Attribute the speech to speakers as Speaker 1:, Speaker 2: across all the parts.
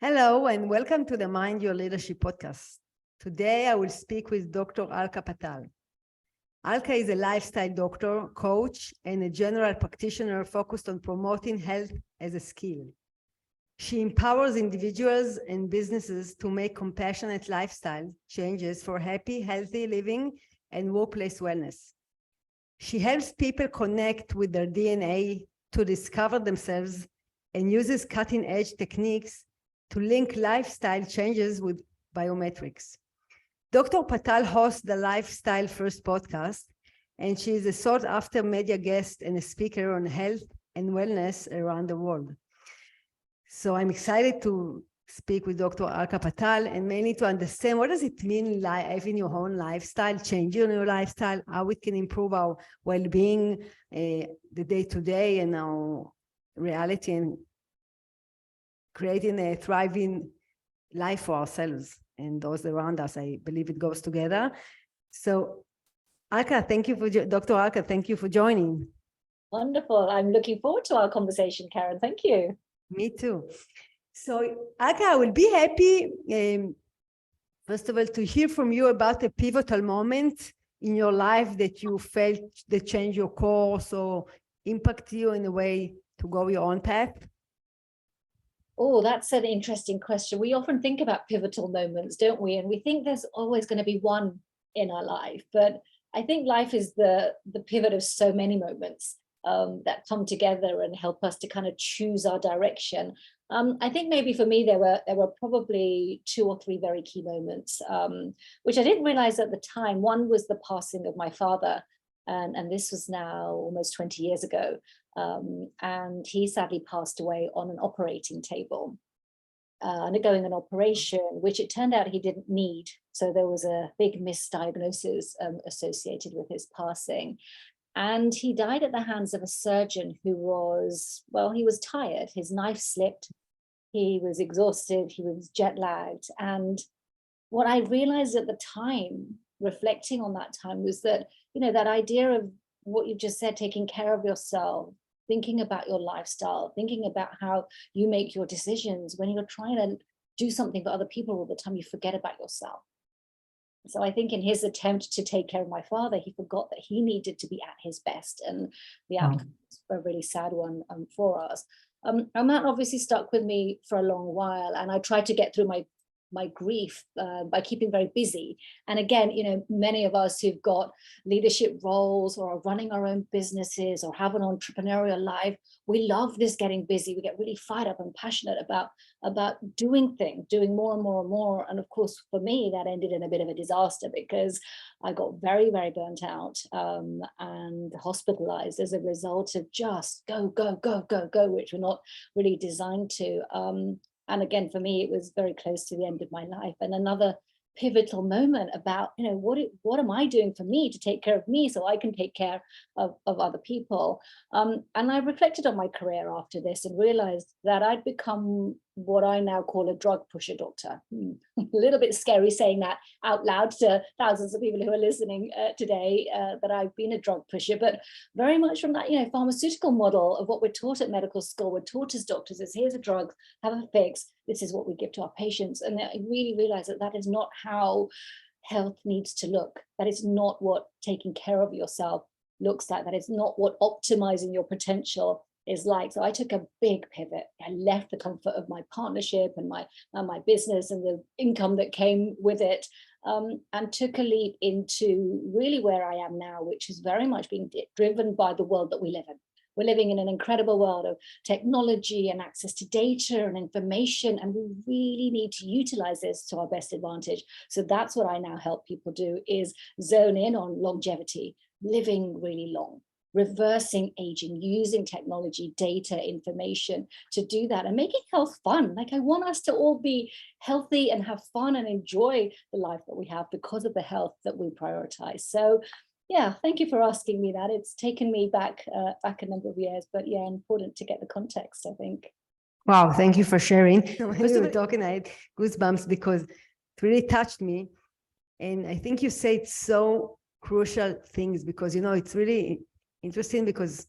Speaker 1: Hello, and welcome to the Mind Your Leadership podcast. Today, I will speak with Dr. Alka Patel. Alka is a lifestyle doctor, coach, and a general practitioner focused on promoting health as a skill. She empowers individuals and businesses to make compassionate lifestyle changes for happy, healthy living and workplace wellness. She helps people connect with their DNA to discover themselves and uses cutting-edge techniques to link lifestyle changes with biometrics. Dr. Patel hosts the Lifestyle First podcast, and she is a sought-after media guest and a speaker on health and wellness around the world. So I'm excited to speak with Dr. Alka Patel and mainly to understand what does it mean having your own lifestyle, changing your lifestyle, how it can improve our well-being, the day-to-day and our reality, and creating a thriving life for ourselves and those around us. I believe it goes together. So Alka, Dr. Alka, thank you for joining.
Speaker 2: Wonderful. I'm looking forward to our conversation, Karen. Thank you.
Speaker 1: Me too. So Alka, I will be happy, first of all, to hear from you about a pivotal moment in your life that you felt that changed your course or impact you in a way to go your own path.
Speaker 2: Oh, that's an interesting question. We often think about pivotal moments, don't we? And we think there's always going to be one in our life. But I think life is the pivot of so many moments that come together and help us to kind of choose our direction. I think maybe for me, there were probably 2 or 3 very key moments, which I didn't realize at the time. One was the passing of my father. And this was now almost 20 years ago. And he sadly passed away on an operating table, undergoing an operation, which it turned out he didn't need. So there was a big misdiagnosis associated with his passing. And he died at the hands of a surgeon who was, well, he was tired. His knife slipped. He was exhausted. He was jet lagged. And what I realized at the time, reflecting on that time, was that, that idea of what you just said, taking care of yourself, thinking about your lifestyle, thinking about how you make your decisions. When you're trying to do something for other people all the time, you forget about yourself. So I think in his attempt to take care of my father, he forgot that he needed to be at his best. And the outcome was a really sad one for us. And that obviously stuck with me for a long while. And I tried to get through my grief by keeping very busy. And again, many of us who've got leadership roles or are running our own businesses or have an entrepreneurial life, we love this getting busy. We get really fired up and passionate about doing things, doing more and more and more. And of course, for me, that ended in a bit of a disaster because I got very, very burnt out and hospitalized as a result of just go, which we're not really designed to. And again, for me, it was very close to the end of my life. And another pivotal moment about, what am I doing for me to take care of me so I can take care of other people? And I reflected on my career after this and realized that I'd become what I now call a drug pusher doctor. A little bit scary saying that out loud to thousands of people who are listening today, that I've been a drug pusher, but very much from that, pharmaceutical model of what we're taught at medical school. We're taught as doctors is here's a drug, have a fix. This is what we give to our patients. And I really realized that is not how health needs to look. That is not what taking care of yourself looks like. That is not what optimizing your potential is like. So I took a big pivot. I left the comfort of my partnership and my business and the income that came with it, and took a leap into really where I am now, which is very much being driven by the world that we live in. We're living in an incredible world of technology and access to data and information, and we really need to utilize this to our best advantage. So that's what I now help people do, is zone in on longevity, living really long, reversing aging, using technology, data, information to do that and making health fun. Like I want us to all be healthy and have fun and enjoy the life that we have because of the health that we prioritize. So yeah, thank you for asking me that. It's taken me back a number of years, but yeah, important to get the context, I think.
Speaker 1: Wow, thank you for sharing. When we were talking, I had goosebumps because it really touched me. And I think you said so crucial things because, it's really interesting because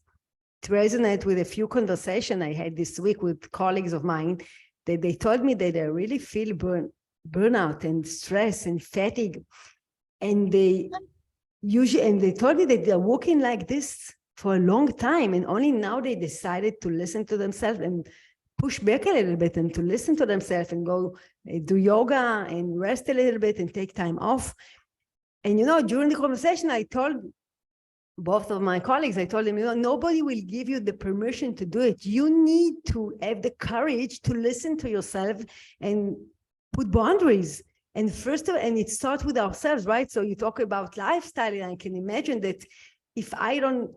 Speaker 1: it resonates with a few conversations I had this week with colleagues of mine they told me that they really feel burnout and stress and fatigue. And they told me that they're working like this for a long time. And only now they decided to listen to themselves and push back a little bit and to listen to themselves and go do yoga and rest a little bit and take time off. And, during the conversation, I told both of my colleagues, I told them, nobody will give you the permission to do it. You need to have the courage to listen to yourself and put boundaries. And it starts with ourselves, right? So you talk about lifestyle, and I can imagine that if I don't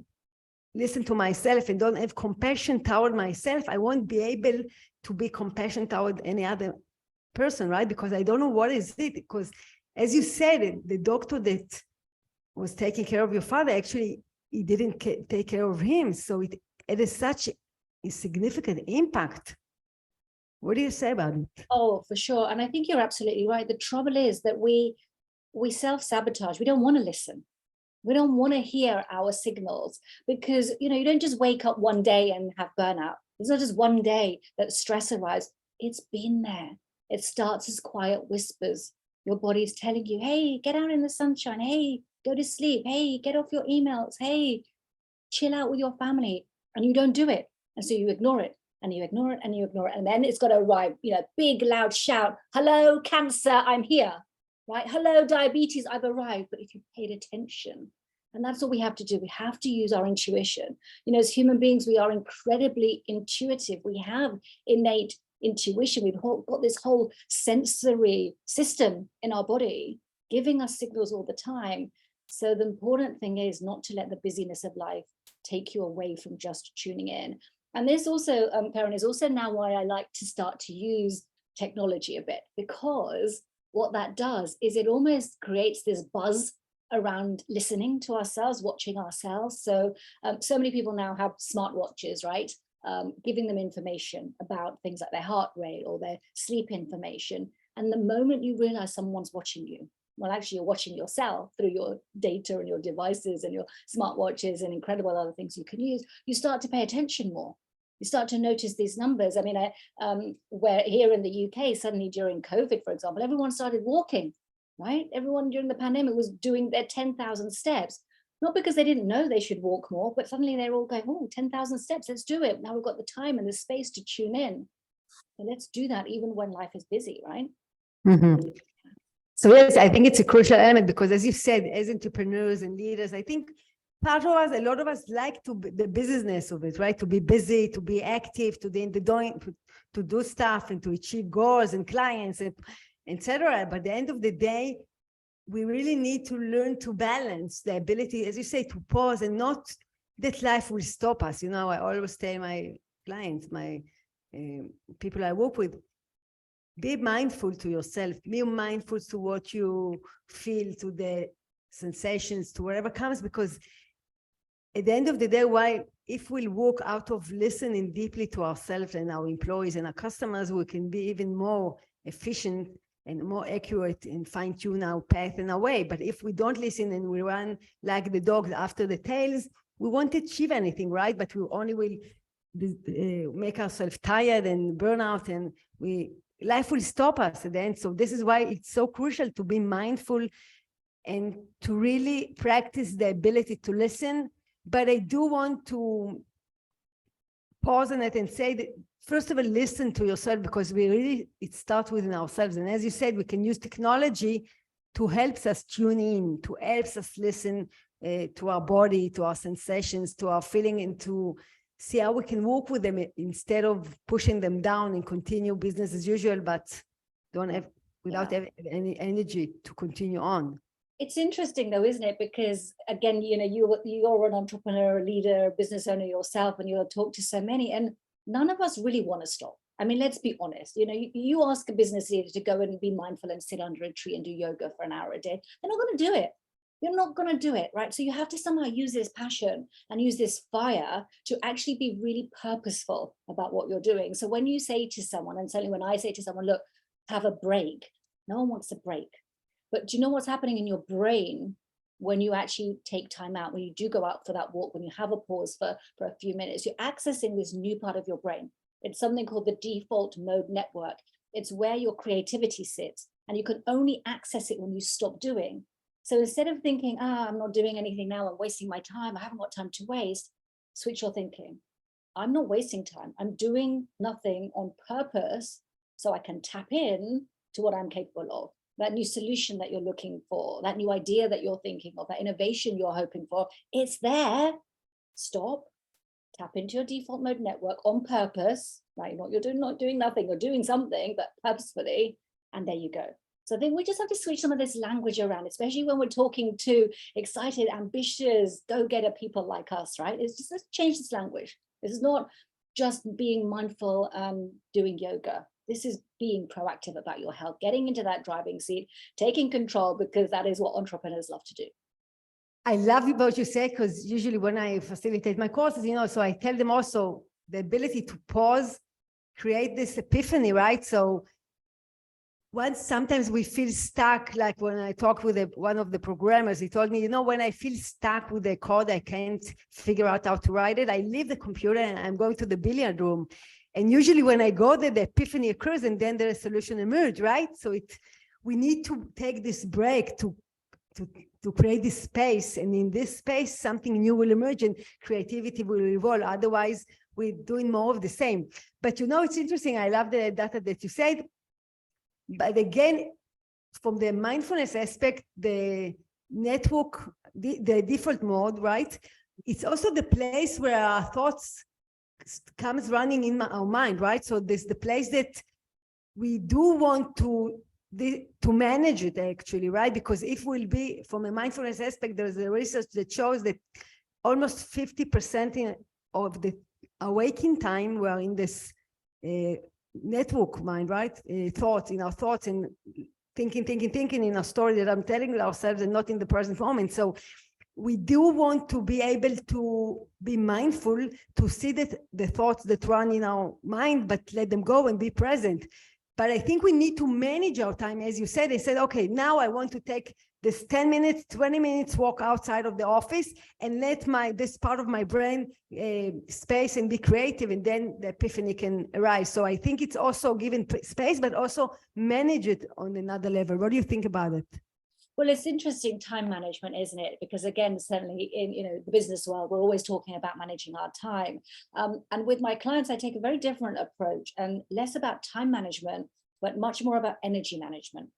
Speaker 1: listen to myself and don't have compassion toward myself, I won't be able to be compassionate toward any other person, right? Because I don't know what is it. Because as you said, the doctor that was taking care of your father, actually, he didn't take care of him. So it is such a significant impact. What do you say about it?
Speaker 2: Oh, for sure. And I think you're absolutely right. The trouble is that we self-sabotage. We don't want to listen. We don't want to hear our signals because, you don't just wake up one day and have burnout. It's not just one day that stress arrives. It's been there. It starts as quiet whispers. Your body's telling you, hey, get out in the sunshine. Hey, go to sleep. Hey, get off your emails. Hey, chill out with your family. And you don't do it. And so you ignore it and you ignore it and you ignore it. And then it's got to arrive, big, loud shout, hello, cancer, I'm here, right? Hello, diabetes, I've arrived. But if you paid attention, and that's what we have to do. We have to use our intuition. As human beings, we are incredibly intuitive. We have innate intuition. We've got this whole sensory system in our body giving us signals all the time. So the important thing is not to let the busyness of life take you away from just tuning in. And this also, Karen, is also now why I like to start to use technology a bit, because what that does is it almost creates this buzz around listening to ourselves, watching ourselves. So many people now have smartwatches, right? Giving them information about things like their heart rate or their sleep information. And the moment you realize someone's watching you, well, actually, you're watching yourself through your data and your devices and your smartwatches and incredible other things you can use, you start to pay attention more. You start to notice these numbers. I mean, where here in the UK, suddenly during COVID, for example, everyone started walking, right? Everyone during the pandemic was doing their 10,000 steps, not because they didn't know they should walk more, but suddenly they're all going, oh, 10,000 steps, let's do it. Now we've got the time and the space to tune in. So let's do that even when life is busy, right?
Speaker 1: Mm-hmm. So yes, I think it's a crucial element because, as you said, as entrepreneurs and leaders, I think a lot of us like the business of it, right? To be busy, to be active, to do stuff and to achieve goals and clients, and etc. But at the end of the day, we really need to learn to balance the ability, as you say, to pause and not that life will stop us. I always tell my clients, my people I work with, be mindful to yourself, be mindful to what you feel, to the sensations, to whatever comes, because at the end of the day, if we walk out of listening deeply to ourselves and our employees and our customers, we can be even more efficient and more accurate and fine-tune our path and our way. But if we don't listen and we run like the dogs after the tails, we won't achieve anything, right? But we only will make ourselves tired and burn out, and life will stop us at the end. So this is why it's so crucial to be mindful and to really practice the ability to listen. But I do want to pause on it and say that, first of all, listen to yourself, because it starts within ourselves. And as you said, we can use technology to help us tune in, to help us listen to our body, to our sensations, to our feeling, and to see how we can work with them instead of pushing them down and continue business as usual, but without any energy to continue on.
Speaker 2: It's interesting though, isn't it? Because again, you're an entrepreneur, a leader, a business owner yourself, and you'll talk to so many, and none of us really want to stop. I mean, let's be honest. You ask a business leader to go and be mindful and sit under a tree and do yoga for an hour a day, they're not going to do it. You're not going to do it, right? So you have to somehow use this passion and use this fire to actually be really purposeful about what you're doing. So when you say to someone, and certainly when I say to someone, look, have a break, no one wants a break. But do you know what's happening in your brain when you actually take time out, when you do go out for that walk, when you have a pause for a few minutes? You're accessing this new part of your brain. It's something called the default mode network. It's where your creativity sits, and you can only access it when you stop doing. So instead of thinking, I'm not doing anything now, I'm wasting my time, I haven't got time to waste, switch your thinking. I'm not wasting time. I'm doing nothing on purpose so I can tap in to what I'm capable of. That new solution that you're looking for, that new idea that you're thinking of, that innovation you're hoping for, it's there. Stop, tap into your default mode network on purpose, right? You're not doing nothing, you're doing something, but purposefully, and there you go. So I think we just have to switch some of this language around, especially when we're talking to excited, ambitious, go-getter people like us, right? It's just, let's change this language. This is not just being mindful and doing yoga. This is being proactive about your health, getting into that driving seat, taking control, because that is what entrepreneurs love to do.
Speaker 1: I love what you say, because usually when I facilitate my courses, so I tell them also the ability to pause, create this epiphany, right? So once sometimes we feel stuck, like when I talked with one of the programmers, he told me, when I feel stuck with the code, I can't figure out how to write it. I leave the computer and I'm going to the billiard room. And usually when I go there, the epiphany occurs and then the solution emerges, right? So we need to take this break to create this space. And in this space, something new will emerge and creativity will evolve. Otherwise, we're doing more of the same. But it's interesting. I love the data that you said. But again, from the mindfulness aspect, the network, the default mode, right? It's also the place where our thoughts comes running in our mind, right? So there's the place that we do want to manage it, actually, right? Because if we'll be, from a mindfulness aspect, there's a research that shows that almost 50% of the awakening time we're in this network mind, right? Thoughts, in our thoughts, and thinking in a story that I'm telling ourselves and not in the present moment. So we do want to be able to be mindful, to see that the thoughts that run in our mind, but let them go and be present. But I think we need to manage our time. As you said, I said, okay, now I want to take this 10 minutes, 20 minutes walk outside of the office and let this part of my brain space and be creative, and then the epiphany can arise. So I think it's also giving space, but also manage it on another level. What do you think about it?
Speaker 2: Well, it's interesting, time management, isn't it? Because again, certainly in the business world, we're always talking about managing our time. And with my clients, I take a very different approach, and less about time management, but much more about energy management.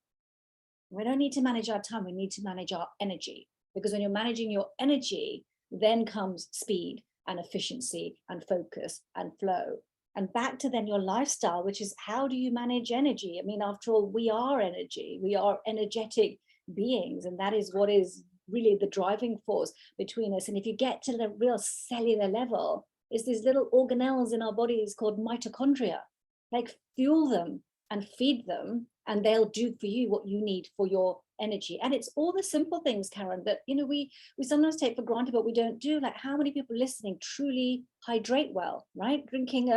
Speaker 2: We don't need to manage our time, we need to manage our energy. Because when you're managing your energy, then comes speed and efficiency and focus and flow. And back to then your lifestyle, which is, how do you manage energy? I mean, after all, we are energy, we are energetic beings, and that is what is really the driving force between us. And if you get to the real cellular level, it's these little organelles in our bodies called mitochondria. Like, fuel them and feed them, and they'll do for you what you need for your energy. And it's all the simple things, Karen, that we sometimes take for granted, but we don't do. Like, how many people listening truly hydrate well, right? Drinking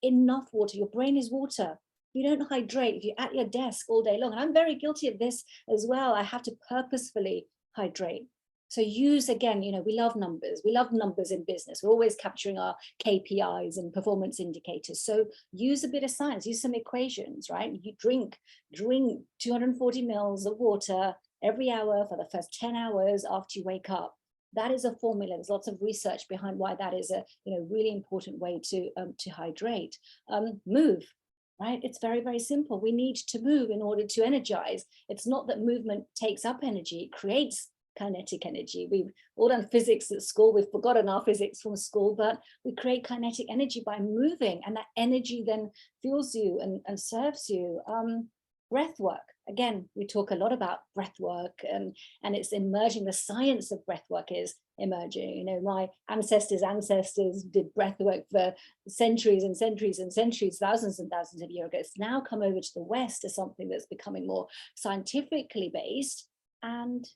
Speaker 2: enough water. Your brain is water. If you don't hydrate, if you're at your desk all day long, and I'm very guilty of this as well, I have to purposefully hydrate. So use, again, we love numbers. We love numbers in business. We're always capturing our KPIs and performance indicators. So use a bit of science, use some equations, right? You drink 240 mils of water every hour for the first 10 hours after you wake up. That is a formula. There's lots of research behind why that is a really important way to hydrate. Move. Right? It's very, very simple. We need to move in order to energize. It's not that movement takes up energy, it creates kinetic energy. We've all done physics at school. We've forgotten our physics from school, but we create kinetic energy by moving, and that energy then fuels you and serves you. Breath work. Again, we talk a lot about breath work, and it's emerging. The science of breath work is emerging. My ancestors did breath work for centuries and centuries and centuries, thousands and thousands of years ago. It's now come over to the West as something that's becoming more scientifically based. And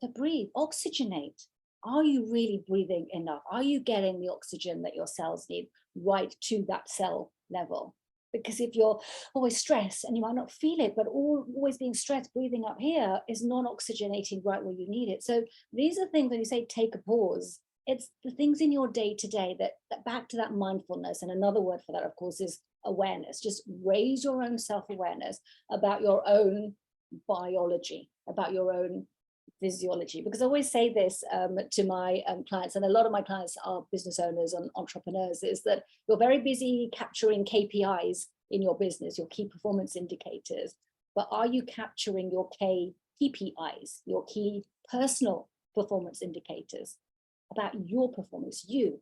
Speaker 2: to breathe, oxygenate. Are you really breathing enough? Are you getting the oxygen that your cells need right to that cell level? Because if you're always stressed, and you might not feel it, but always being stressed, breathing up here is non-oxygenating right where you need it. So these are things when you say take a pause, It's the things in your day to day that back to that mindfulness. And another word for that, of course, is awareness. Just raise your own self-awareness about your own biology, about your own physiology. Because I always say this to my clients, and a lot of my clients are business owners and entrepreneurs, is that you're very busy capturing KPIs in your business, your key performance indicators, but are you capturing your KPIs, your key personal performance indicators about your performance? You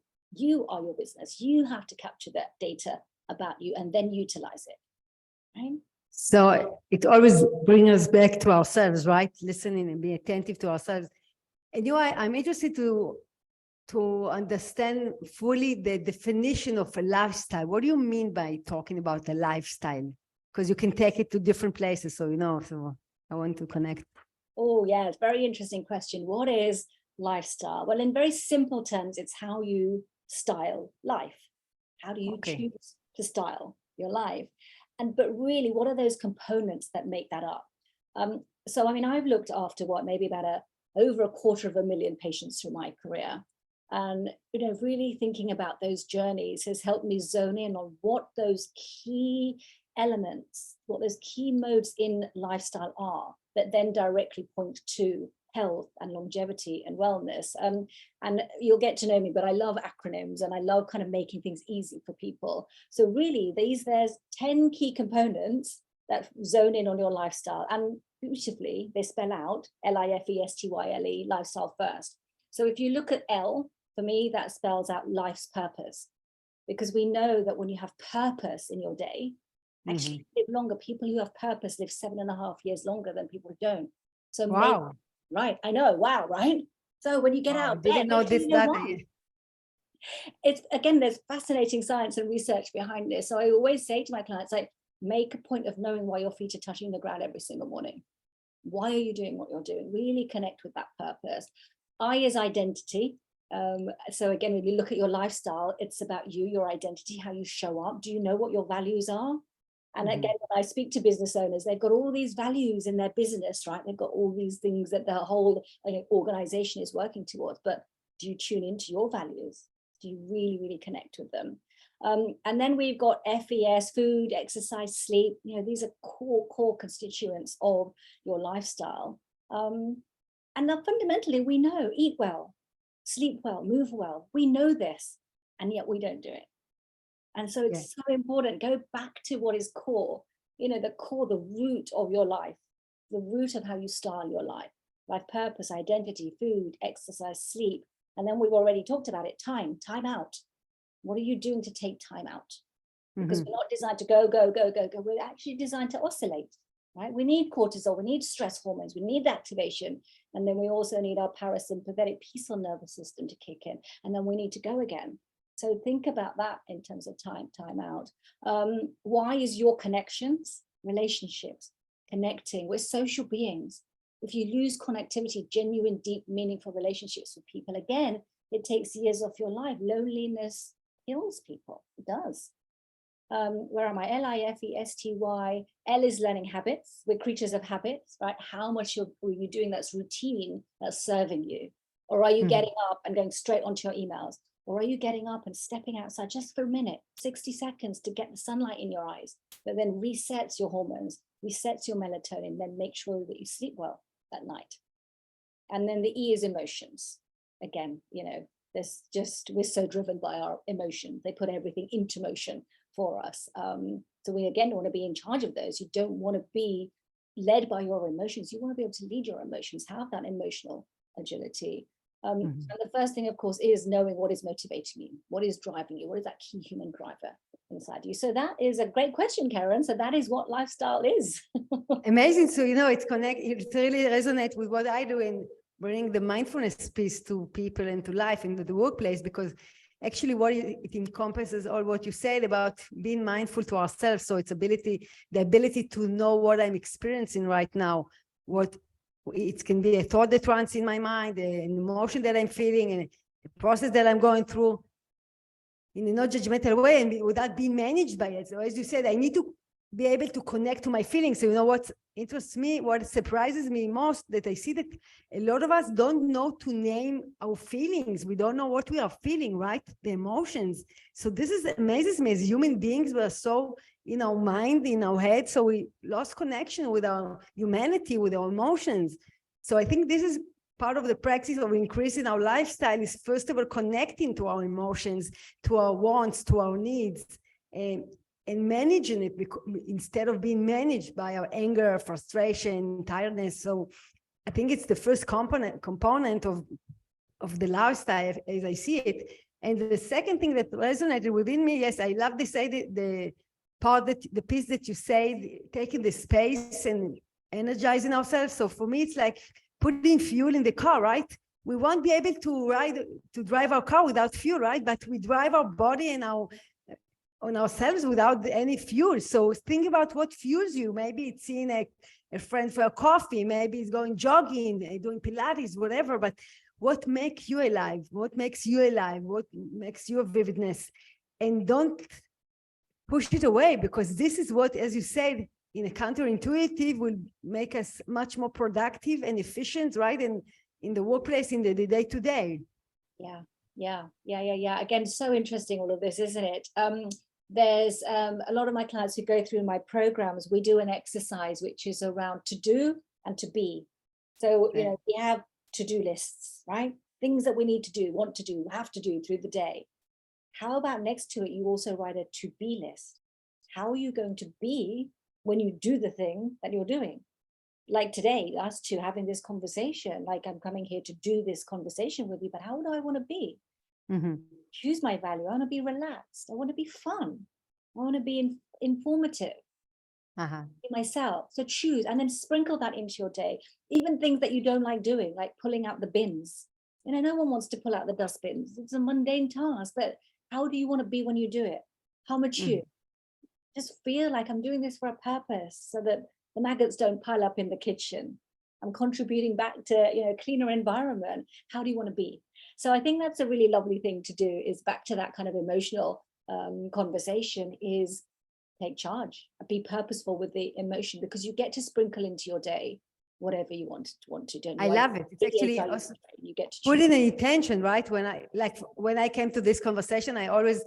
Speaker 2: are your business. You have to capture that data about you and then utilize it, right?
Speaker 1: So it always brings us back to ourselves, right? Listening and being attentive to ourselves. And I'm interested to understand fully the definition of a lifestyle. What do you mean by talking about a lifestyle? Because you can take it to different places. So, so I want to connect.
Speaker 2: Oh, yeah, it's a very interesting question. What is lifestyle? Well, in very simple terms, it's how you style life. How do you choose to style your life? But really, what are those components that make that up? So, I mean, I've looked after maybe about over 250,000 patients through my career. And, really thinking about those journeys has helped me zone in on what those key elements, what those key modes in lifestyle are that then directly point to health and longevity and wellness. And you'll get to know me, but I love acronyms and I love kind of making things easy for people. So really there's 10 key components that zone in on your lifestyle, and beautifully they spell out LIFESTYLE, lifestyle first. So if you look at L, for me, that spells out life's purpose, because we know that when you have purpose in your day, actually live longer. People who have purpose live 7.5 years longer than people who don't. So
Speaker 1: wow.
Speaker 2: Right, I know, wow, right? So when you get out,
Speaker 1: I didn't know this.
Speaker 2: It's, again, there's fascinating science and research behind this. So I always say to my clients, like, make a point of knowing why your feet are touching the ground every single morning. Why are you doing what you're doing? Really connect with that purpose. I is identity. So again, when you look at your lifestyle, it's about you, your identity, how you show up. Do you know what your values are? And again, when I speak to business owners, they've got all these values in their business, right? They've got all these things that the whole organization is working towards. But do you tune into your values? Do you really, really connect with them? And then we've got FES, food, exercise, sleep. These are core constituents of your lifestyle. And now fundamentally, we know, eat well, sleep well, move well. We know this, and yet we don't do it. And so it's so important. Go back to what is core, the core, the root of your life, the root of how you style your life purpose, identity, food, exercise, sleep. And then we've already talked about it, time out. What are you doing to take time out? Because we're not designed to go. We're actually designed to oscillate, right? We need cortisol, we need stress hormones, we need activation. And then we also need our parasympathetic peaceful nervous system to kick in. And then we need to go again. So think about that in terms of time out. Why is your connections, relationships, connecting? We're social beings. If you lose connectivity, genuine, deep, meaningful relationships with people, again, it takes years off your life. Loneliness kills people. It does. Where am I? LIFESTY. L is learning habits. We're creatures of habits, right? How much are you doing that's routine, that's serving you? Or are you getting up and going straight onto your emails? Or are you getting up and stepping outside just for a minute, 60 seconds to get the sunlight in your eyes, that then resets your hormones, resets your melatonin, then make sure that you sleep well at night? And then the E is emotions. Again, we're so driven by our emotions. They put everything into motion for us. So we, again, want to be in charge of those. You don't want to be led by your emotions. You want to be able to lead your emotions, have that emotional agility. And the first thing, of course, is knowing what is motivating you, what is driving you, what is that key human driver inside you. So that is a great question, Karen. So that is what lifestyle is.
Speaker 1: Amazing. So, it really resonates with what I do in bringing the mindfulness piece to people and to life into the workplace, because actually it encompasses all what you said about being mindful to ourselves. So it's the ability to know what I'm experiencing right now, what it can be a thought that runs in my mind, an emotion that I'm feeling, and a process that I'm going through in a non-judgmental way and without being managed by it. So as you said, I need to be able to connect to my feelings. So, you know, what interests me, what surprises me most, that I see that a lot of us don't know to name our feelings. We don't know what we are feeling, right? The emotions. So this is amazes me. As human beings, we are so in our mind, in our head, so we lost connection with our humanity, with our emotions. So I think this is part of the practice of increasing our lifestyle, is first of all connecting to our emotions, to our wants, to our needs, and managing it instead of being managed by our anger, frustration, tiredness. So I think it's the first component of the lifestyle as I see it. And the second thing that resonated within me, yes, I love this, the piece that you say, taking the space and energizing ourselves. So for me, it's like putting fuel in the car, right? We won't be able to drive our car without fuel, right? But we drive our body and on ourselves without any fuel. So think about what fuels you. Maybe it's seeing a friend for a coffee, maybe it's going jogging, doing Pilates, whatever. But what makes you alive? What makes you alive? What makes you a vividness? And don't push it away, because this is what, as you said, in a counterintuitive, will make us much more productive and efficient, right? And in the workplace, in the day-to-day.
Speaker 2: Yeah. Again, so interesting, all of this, isn't it? There's a lot of my clients who go through my programs, we do an exercise which is around to do and to be. So, you know, we have to-do lists, right? Things that we need to do, want to do, have to do through the day. How about next to it, you also write a to-be list? How are you going to be when you do the thing that you're doing? Like today, us two having this conversation, like I'm coming here to do this conversation with you, but how do I want to be?
Speaker 1: Mm-hmm.
Speaker 2: Choose my value. I want to be relaxed. I want to be fun. I want to be informative. Myself. So choose, and then sprinkle that into your day. Even things that you don't like doing, like pulling out the bins. You know, no one wants to pull out the dustbins. It's a mundane task, but how do you want to be when you do it? How mature? Just feel like I'm doing this for a purpose, so that the maggots don't pile up in the kitchen. I'm contributing back to, you know, a cleaner environment. How do you want to be? So I think that's a really lovely thing to do, is back to that kind of emotional conversation, is take charge, be purposeful with the emotion, because you get to sprinkle into your day whatever you want to do.
Speaker 1: I love it. It's actually also
Speaker 2: you get to
Speaker 1: put in an intention, right? When I came to this conversation, I always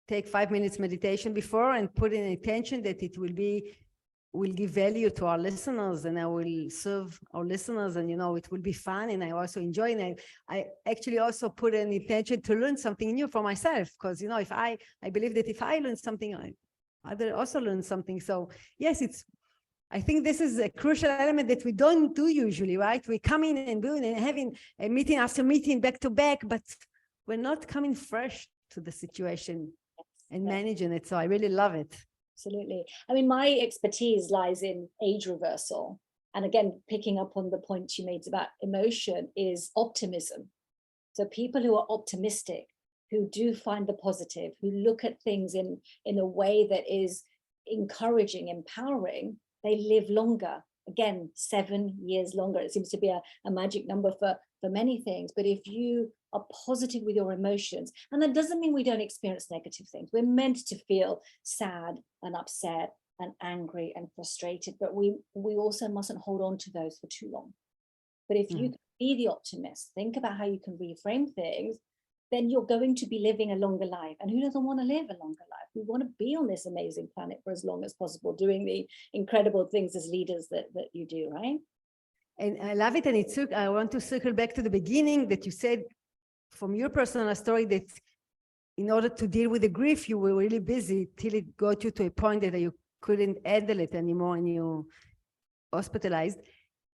Speaker 1: take 5 minutes meditation before and put in an intention that it will give value to our listeners, and I will serve our listeners, and, you know, it will be fun, and I also enjoy it. And I actually also put an intention to learn something new for myself, because, you know, if I believe that if I learn something, others also learn something. So yes, I think this is a crucial element that we don't do usually, right? We come in and doing and having a meeting after meeting back to back, but we're not coming fresh to the situation and managing it. So I really love it.
Speaker 2: Absolutely. I mean, my expertise lies in age reversal. And again, picking up on the point you made about emotion, is optimism. So people who are optimistic, who do find the positive, who look at things in a way that is encouraging, empowering, they live longer. Again, 7 years longer. It seems to be a magic number for many things. But if you are positive with your emotions, and that doesn't mean we don't experience negative things. We're meant to feel sad and upset and angry and frustrated, but we also mustn't hold on to those for too long. But if you can be the optimist, think about how you can reframe things, then you're going to be living a longer life. And who doesn't want to live a longer life? We want to be on this amazing planet for as long as possible, doing the incredible things as leaders that you do, right?
Speaker 1: And I love it. And I want to circle back to the beginning that you said, from your personal story, that in order to deal with the grief, you were really busy till it got you to a point that you couldn't handle it anymore and you hospitalized.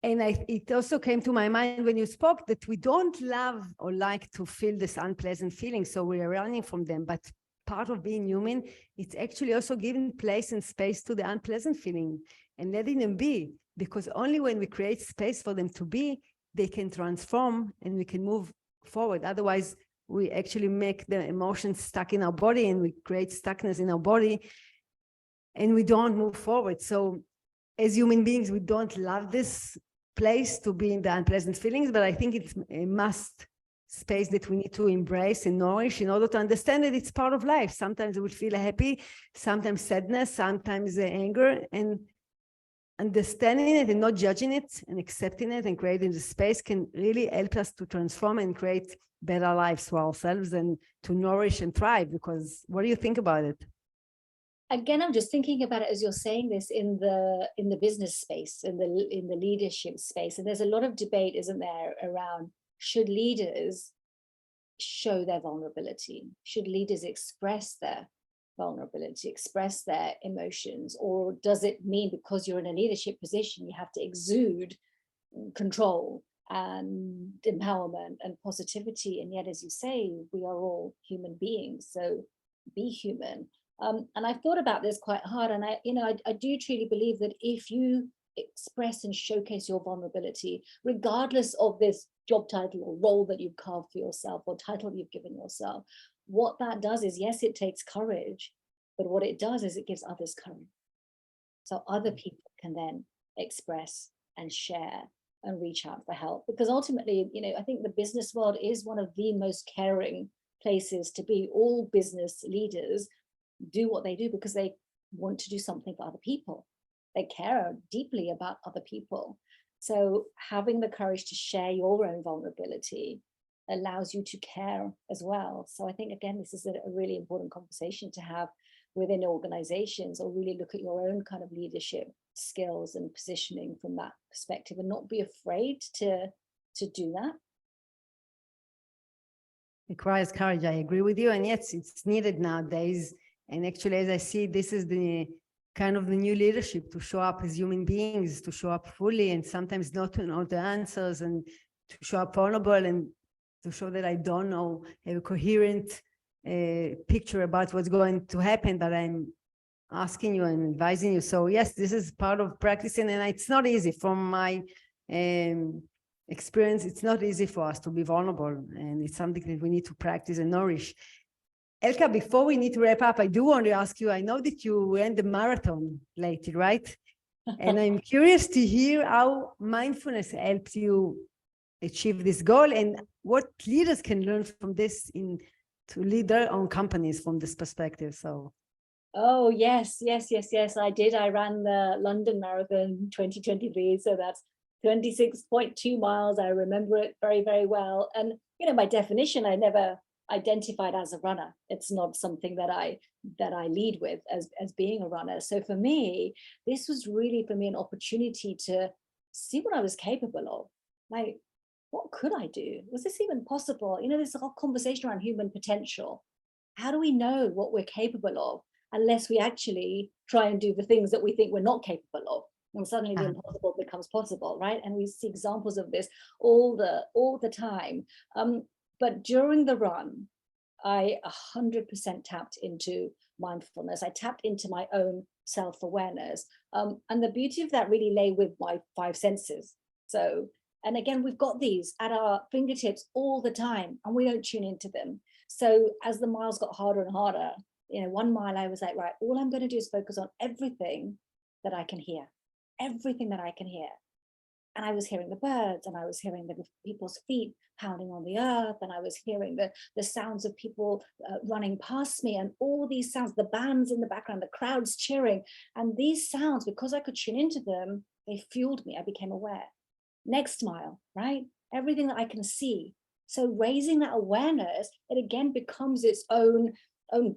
Speaker 1: And it also came to my mind when you spoke that we don't love or like to feel this unpleasant feeling, so we are running from them. But part of being human, it's actually also giving place and space to the unpleasant feeling and letting them be, because only when we create space for them to be, they can transform and we can move forward. Otherwise, we actually make the emotions stuck in our body, and we create stuckness in our body, and we don't move forward. So as human beings, we don't love this place to be in the unpleasant feelings, but I think it's a must space that we need to embrace and nourish in order to understand that it's part of life. Sometimes we feel happy, sometimes sadness, sometimes anger, and understanding it and not judging it and accepting it and creating the space can really help us to transform and create better lives for ourselves and to nourish and thrive. Because what do you think about it?
Speaker 2: Again, I'm just thinking about it as you're saying this in the business space, in the leadership space. And there's a lot of debate, isn't there, around should leaders show their vulnerability? Should leaders express their vulnerability, express their emotions? Or does it mean because you're in a leadership position, you have to exude control and empowerment and positivity? And yet, as you say, we are all human beings, so be human. And I've thought about this quite hard, and I do truly believe that if you express and showcase your vulnerability, regardless of this job title or role that you've carved for yourself or title you've given yourself, what that does is, yes, it takes courage, but what it does is it gives others courage. So other people can then express and share and reach out for help. Because ultimately, I think the business world is one of the most caring places to be. All business leaders do what they do because they want to do something for other people. They care deeply about other people. So having the courage to share your own vulnerability allows you to care as well. So I think, again, this is a really important conversation to have within organizations, or really look at your own kind of leadership skills and positioning from that perspective, and not be afraid to do that.
Speaker 1: It requires courage. I agree with you. And yes, it's needed nowadays. And actually, as I see, this is the kind of the new leadership, to show up as human beings, to show up fully, and sometimes not to know the answers, and to show up vulnerable, and to show that I don't know, have a coherent picture about what's going to happen, but I'm asking you and advising you. So yes, this is part of practicing, and it's not easy. From my experience, it's not easy for us to be vulnerable, and it's something that we need to practice and nourish. Elka, before we need to wrap up, I do want to ask you, I know that you ran the marathon lately, right? And I'm curious to hear how mindfulness helped you achieve this goal, and what leaders can learn from this to lead their own companies from this perspective. So.
Speaker 2: Oh, yes. I did. I ran the London Marathon 2023. So that's 26.2 miles. I remember it very, very well. And, by definition, I never identified as a runner. It's not something that I lead with as being a runner. So for me, this was really, an opportunity to see what I was capable of. Like, what could I do? Was this even possible? This whole conversation around human potential. How do we know what we're capable of unless we actually try and do the things that we think we're not capable of? And suddenly the impossible becomes possible, right? And we see examples of this all the time. But during the run, I 100% tapped into mindfulness. I tapped into my own self-awareness. And the beauty of that really lay with my 5 senses. So, and again, we've got these at our fingertips all the time, and we don't tune into them. So as the miles got harder and harder, 1 mile, I was like, right, all I'm going to do is focus on everything that I can hear, everything that I can hear. And I was hearing the birds, and I was hearing the people's feet pounding on the earth, and I was hearing the sounds of people running past me, and all these sounds, the bands in the background, the crowds cheering. And these sounds, because I could tune into them, they fueled me. I became aware. Next mile, right? Everything that I can see. So raising that awareness, it again becomes its own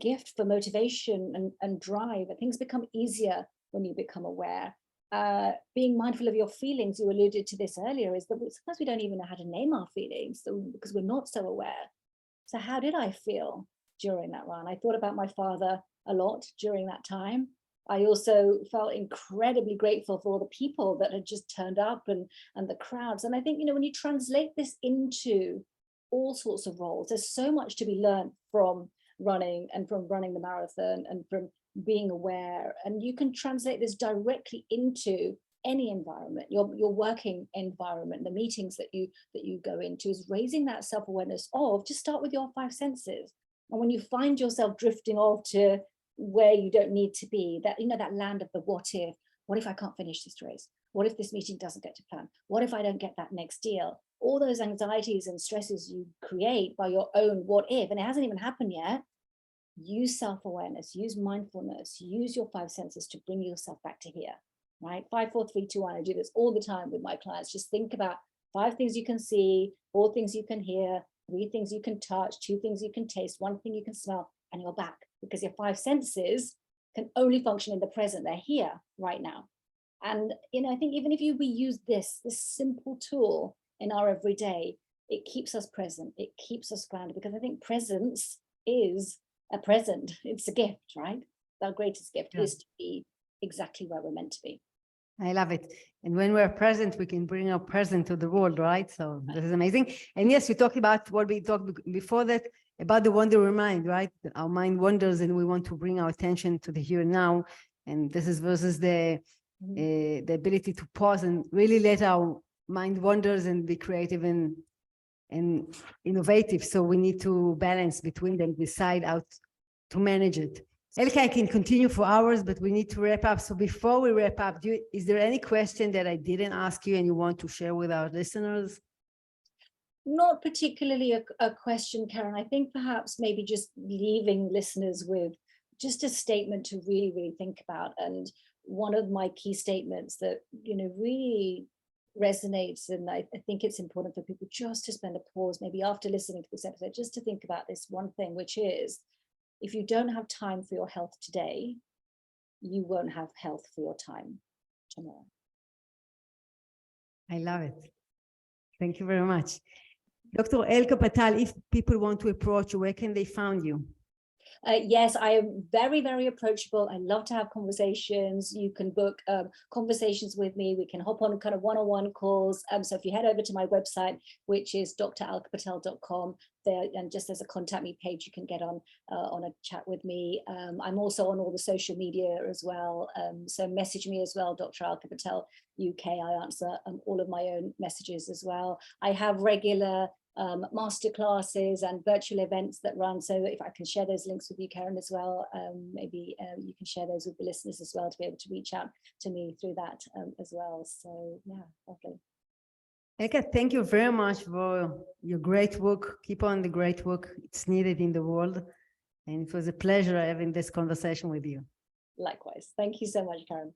Speaker 2: gift for motivation and drive. And things become easier when you become aware. Being mindful of your feelings, you alluded to this earlier, is that sometimes we don't even know how to name our feelings, because we're not so aware. So how did I feel during that run? I thought about my father a lot during that time. I also felt incredibly grateful for all the people that had just turned up, and the crowds. And I think, when you translate this into all sorts of roles, there's so much to be learned from running, and from running the marathon, and from being aware. And you can translate this directly into any environment, your working environment, the meetings that you go into, is raising that self-awareness of, just start with your 5 senses. And when you find yourself drifting off to where you don't need to be, that that land of the what if I can't finish this race? What if this meeting doesn't get to plan? What if I don't get that next deal? all those anxieties and stresses you create by your own what if, and it hasn't even happened yet, use self-awareness, use mindfulness, use your 5 senses to bring yourself back to here, right? 5, 4, 3, 2, 1. I do this all the time with my clients. Just think about 5 things you can see, 4 things you can hear, 3 things you can touch, 2 things you can taste, 1 thing you can smell, and you're back, because your 5 senses can only function in the present. They're here right now. And, you know, I think even if we use this simple tool in our everyday, it keeps us present. It keeps us grounded, because I think presence is a present. It's a gift, right? Our greatest gift is to be exactly where we're meant to be.
Speaker 1: I love it. And when we're present, we can bring our present to the world, right? So this is amazing. And yes, you talked about what we talked before that, about the wandering mind, right? Our mind wanders and we want to bring our attention to the here and now. And this is versus the ability to pause and really let our mind wanders and be creative and innovative. So we need to balance between them, decide how to manage it. Alka, I can continue for hours, but we need to wrap up. So before we wrap up, is there any question that I didn't ask you and you want to share with our listeners?
Speaker 2: Not particularly a question, Karen. I think perhaps maybe just leaving listeners with just a statement to really, really think about. And one of my key statements that, you know, really resonates, and I think it's important for people just to spend a pause, maybe after listening to this episode, just to think about this one thing, which is, if you don't have time for your health today, you won't have health for your time tomorrow.
Speaker 1: I love it. Thank you very much. Dr. Alka Patel, if people want to approach you, where can they find you?
Speaker 2: Yes, I am very, very approachable. I love to have conversations. You can book conversations with me. We can hop on kind of one-on-one calls. So if you head over to my website, which is dralkapatel.com, there, and just as a contact me page, you can get on a chat with me. I'm also on all the social media as well. So message me as well, Dr. Alka Patel UK. I answer all of my own messages as well. I have regular master classes and virtual events that run, so if I can share those links with you, Karen, as well, maybe you can share those with the listeners as well, to be able to reach out to me through that as well. So yeah, lovely.
Speaker 1: Alka, thank you very much for your great work. Keep on the great work. It's needed in the world, and it was a pleasure having this conversation with you.
Speaker 2: Likewise. Thank you so much, Karen.